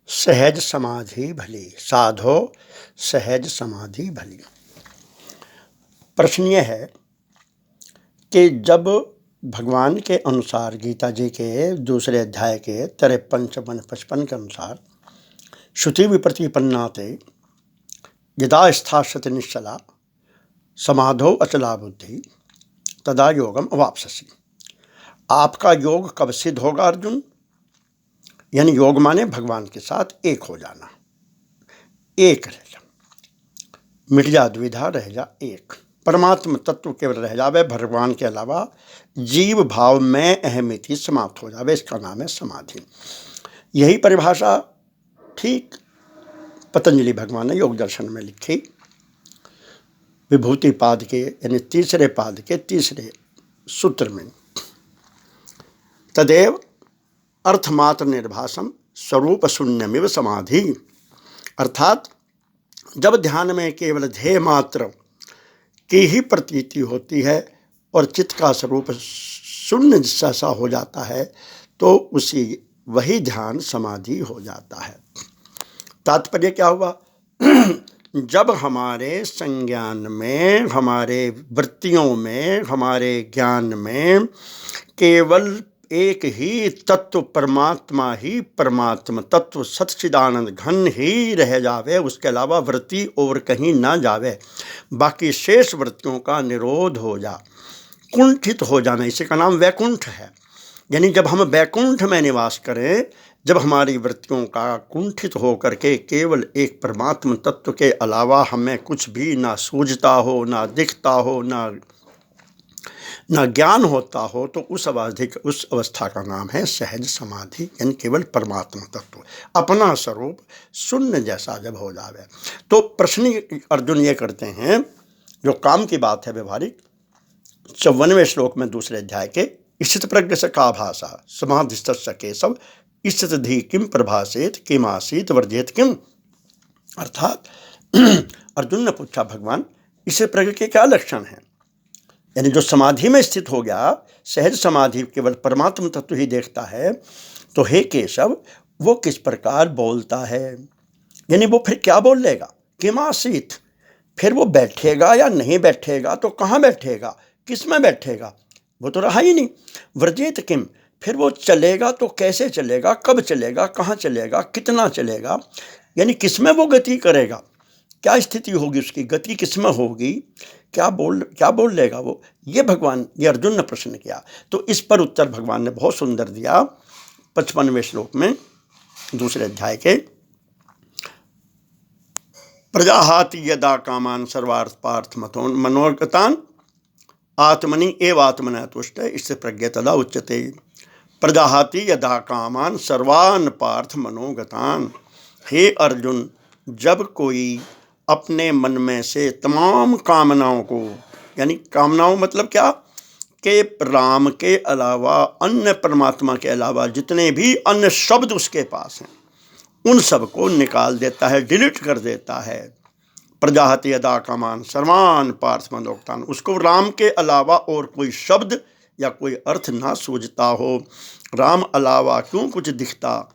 सहज समाधि भली। साधो सहज समाधि भली। प्रश्न ये है कि जब भगवान के अनुसार गीता जी के दूसरे अध्याय के 53, 54, 55 के अनुसार श्रुति विप्रतिपन्नाते यदा स्थास्यति निश्चला समाधो अचला बुद्धि तदा योगम अवाप्स्यसि। आपका योग कब सिद्ध होगा अर्जुन? यानी योग माने भगवान के साथ एक हो जाना, एक रह जा, मिट जा द्विधा, रह जा एक। परमात्म तत्व केवल रह जावे, भगवान के अलावा जीव भाव में अहमिति समाप्त हो जावे, इसका नाम है समाधि। यही परिभाषा ठीक पतंजलि भगवान ने योग दर्शन में लिखी। विभूति पाद के यानी तीसरे पाद के तीसरे सूत्र में, तदेव अर्थमात्र निर्भासम स्वरूप शून्यमिव समाधि। अर्थात जब ध्यान में केवल ध्येय मात्र की ही प्रतीति होती है और चित्त का स्वरूप शून्य जैसा हो जाता है तो वही ध्यान समाधि हो जाता है। तात्पर्य क्या हुआ? जब हमारे संज्ञान में, हमारे वृत्तियों में, हमारे ज्ञान में केवल एक ही तत्व परमात्मा ही परमात्मा तत्व सच्चिदानंद घन ही रह जावे, उसके अलावा वृत्ति और कहीं ना जावे, बाकी शेष वृत्तियों का निरोध हो जा, कुंठित हो जाना, इसी का नाम वैकुंठ है। यानी जब हम वैकुंठ में निवास करें, जब हमारी वृत्तियों का कुंठित हो करके केवल एक परमात्मा तत्व के अलावा हमें कुछ भी ना सूझता हो, ना दिखता हो, ना ज्ञान होता हो, तो उस अवस्था का नाम है सहज समाधि। यानी केवल परमात्मा तत्व, अपना स्वरूप शून्य जैसा जब हो जावे। तो प्रश्न अर्जुन ये करते हैं, जो काम की बात है व्यवहारिक, 54वें श्लोक में दूसरे अध्याय के, स्थित प्रज्ञ से का भाषा समाधिस्तस्य केशव स्थित धी किम प्रभासेत किम आसीत वर्जेत किम। अर्थात अर्जुन ने पूछा, भगवान स्थित प्रज्ञ के क्या लक्षण हैं? यानी जो समाधि में स्थित हो गया, सहज समाधि केवल परमात्मा तत्व ही देखता है, तो हे केशव वो किस प्रकार बोलता है? यानी वो फिर क्या बोल लेगा? किम आसीत, फिर वो बैठेगा या नहीं बैठेगा, तो कहाँ बैठेगा, किस में बैठेगा, वो तो रहा ही नहीं। वर्जेत किम, फिर वो चलेगा तो कैसे चलेगा, कब चलेगा, कहाँ चलेगा, कितना चलेगा, यानी किस में वो गति करेगा, क्या स्थिति होगी उसकी, गति किस में होगी, क्या बोल लेगा वो? ये अर्जुन ने प्रश्न किया। तो इस पर उत्तर भगवान ने बहुत सुंदर दिया 55वें श्लोक में दूसरे अध्याय के, प्रजाहाति यदा कामान सर्वार्थ पार्थ मनोगतान आत्मनि एव आत्मना तुष्ट इससे प्रज्ञा तदा उच्यते। प्रजाहाति यदा कामान सर्वान पार्थ मनोगतान। हे अर्जुन, जब कोई अपने मन में से तमाम कामनाओं को, यानी कामनाओं मतलब क्या, कि राम के अलावा, अन्य परमात्मा के अलावा जितने भी अन्य शब्द उसके पास हैं उन सब को निकाल देता है, डिलीट कर देता है। प्रजाहति यदा कामान सर्वान पार्थ मनोगतान, उसको राम के अलावा और कोई शब्द या कोई अर्थ ना सूझता हो। राम अलावा क्यों कुछ दिखता,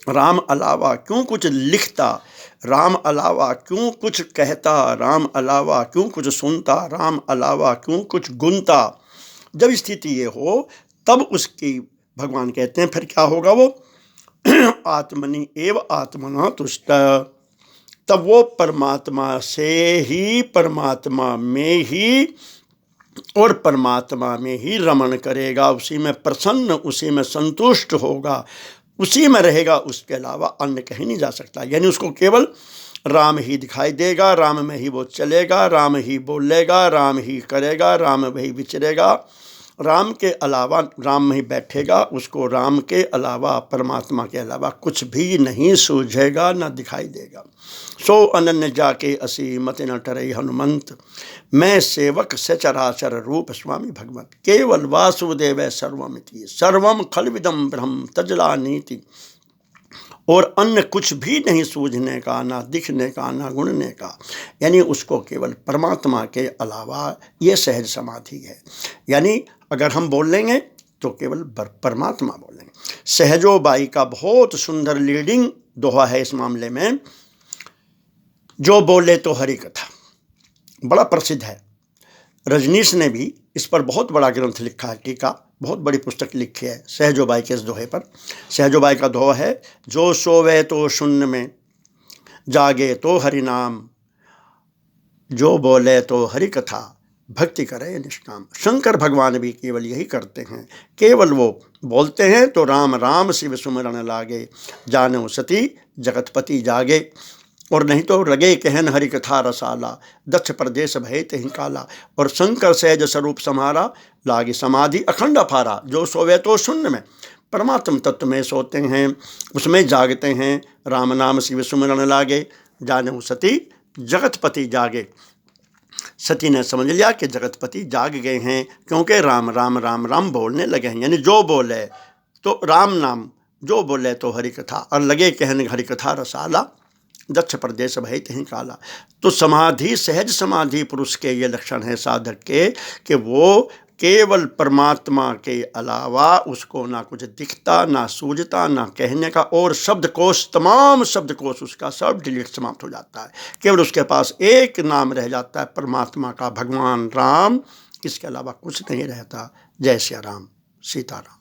राम अलावा क्यों कुछ लिखता, राम अलावा क्यों कुछ कहता, राम अलावा क्यों कुछ सुनता, राम अलावा क्यों कुछ गुनता। जब स्थिति ये हो तब उसकी भगवान कहते हैं फिर क्या होगा वो? आत्मनि एव आत्मना तुष्ट, तब वो परमात्मा से ही, परमात्मा में ही और परमात्मा में ही रमण करेगा, उसी में प्रसन्न, उसी में संतुष्ट होगा, उसी में रहेगा, उसके अलावा अन्य कहीं नहीं जा सकता। यानी उसको केवल राम ही दिखाई देगा, राम में ही वो चलेगा, राम ही बोलेगा, राम ही करेगा, राम में ही विचरेगा, राम के अलावा, राम में ही बैठेगा, उसको राम के अलावा, परमात्मा के अलावा कुछ भी नहीं सूझेगा, न दिखाई देगा। सो अनन्य जाके असीमत न टरे हनुमंत, मैं सेवक सचराचर रूप स्वामी भगवत, केवल वासुदेव सर्वमिति सर्वम खलविदम ब्रह्म तजला नीति। और अन्य कुछ भी नहीं सूझने का, ना दिखने का, ना गुणने का, यानी उसको केवल परमात्मा के अलावा, ये सहज समाधि है। यानी अगर हम बोल लेंगे तो केवल परमात्मा बोलेंगे। सहजो बाई का बहुत सुंदर लीडिंग दोहा है इस मामले में, जो बोले तो हरि कथा, बड़ा प्रसिद्ध है। रजनीश ने भी इस पर बहुत बड़ा ग्रंथ लिखा है, टीका, बहुत बड़ी पुस्तक लिखी है सहजोबाई के इस दोहे पर। सहजोबाई का दोहा है, जो सोवे तो शून्य में, जागे तो हरि नाम, जो बोले तो हरि कथा, भक्ति करे निष्काम। शंकर भगवान भी केवल यही करते हैं, केवल वो बोलते हैं तो राम राम शिव सुमरण लागे, जानो सती जगतपति जागे। और नहीं तो लगे कहन हरि कथा रसाला, दक्ष प्रदेश भय तहि काला। और शंकर सहज स्वरूप समारा, लागे समाधि अखंड अपारा। जो सोवे तो शून्य में, परमात्म तत्व में सोते हैं, उसमें जागते हैं, राम नाम शिव सुमरण लागे, जानो सती जगतपति जागे। सती ने समझ लिया कि जगतपति जाग गए हैं, क्योंकि राम राम राम राम बोलने लगे हैं। यानी जो बोले तो राम नाम, जो बोले तो हरि कथा, और लगे कहने हरि कथा रसाला, दक्ष प्रदेश भय तहि काला। तो समाधि, सहज समाधि पुरुष के ये लक्षण है साधक के, कि वो केवल परमात्मा के अलावा उसको ना कुछ दिखता, ना सूझता, ना कहने का, और शब्दकोश, तमाम शब्दकोश उसका सब डिलीट, समाप्त हो जाता है। केवल उसके पास एक नाम रह जाता है परमात्मा का, भगवान राम, इसके अलावा कुछ नहीं रहता। जय श्री राम, सीताराम।